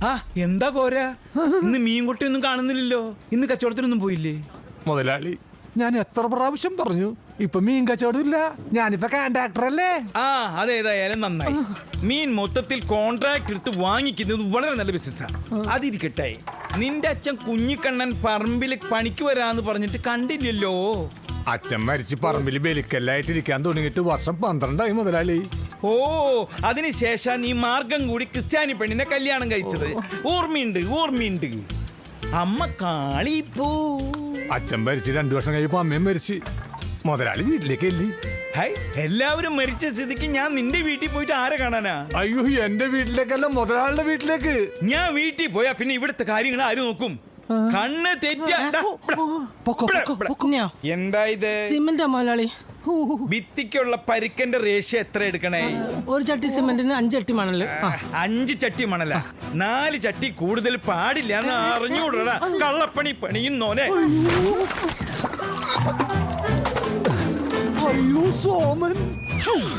ആ എന്താ കോര, ഇന്ന് മീൻകുട്ടിയൊന്നും കാണുന്നില്ലല്ലോ. ഇന്ന് കച്ചവടത്തിനൊന്നും പോയില്ലേ? മുതലാളി, ഞാൻ എത്ര പ്രാവശ്യം പറഞ്ഞു, ഇപ്പൊ മീൻ കച്ചവടം ഇല്ല, ഞാനിപ്പോ കോൺട്രാക്ടർ അല്ലേ. ആ അതേതായാലും നന്നായി. മീൻ മൊത്തത്തിൽ കോൺട്രാക്ട് എടുത്ത് വാങ്ങിക്കുന്നത് വളരെ നല്ല ബിസിനസ്സാണ്. അതിരിക്കട്ടെ, നിന്റെ അച്ഛൻ കുഞ്ഞിക്കണ്ണൻ പറമ്പിൽ പണിക്ക് വരാന്ന് പറഞ്ഞിട്ട് കണ്ടില്ലല്ലോ. അച്ഛൻ മരിച്ച് പറമ്പിൽ ബലിക്കല്ലായിട്ടിരിക്കാൻ തുടങ്ങിയിട്ട് വർഷം 12 മുതലാളി. ഓ, അതിനുശേഷം ഈ മാർഗം കൂടി ക്രിസ്ത്യാനി പെണ്ണിനെ കല്യാണം കഴിച്ചത്. ഓർമ്മയുണ്ട്. അമ്മ കാളിപ്പോ. അച്ഛൻ മരിച്ച് 2 വർഷം കഴിയുമ്പോ അമ്മയും മരിച്ച്. മുതലാളി വീട്ടിലേക്ക് എല്ലി. ഹൈ, എല്ലാവരും മരിച്ച സ്ഥിതിക്ക് ഞാൻ നിന്റെ വീട്ടിൽ പോയിട്ട് ആരെ കാണാനാ? അയ്യോ, എന്റെ വീട്ടിലേക്കല്ല, മുതലാളിയുടെ വീട്ടിലേക്ക്. ഞാൻ വീട്ടിൽ പോയാ പിന്നെ ഇവിടുത്തെ കാര്യങ്ങൾ ആര് നോക്കും? കണ്ണ് തെറ്റിയ എന്താ ഇത്? സിമന്റ് മുതലാളി. ഭിത്തിക്കുള്ള പരിക്കന്റെ റേഷ്യോ എത്ര എടുക്കണേ? ഒരു ചട്ടി സിമന്റിന് 5 ചട്ടി മണല്. 5 ചട്ടി മണല. 4 ചട്ടി കൂടുതൽ പാടില്ല എന്ന് അറിഞ്ഞുകൂടാ. കള്ളപ്പണി പണിയുന്നോനെ. അയ്യോ സോമൻ.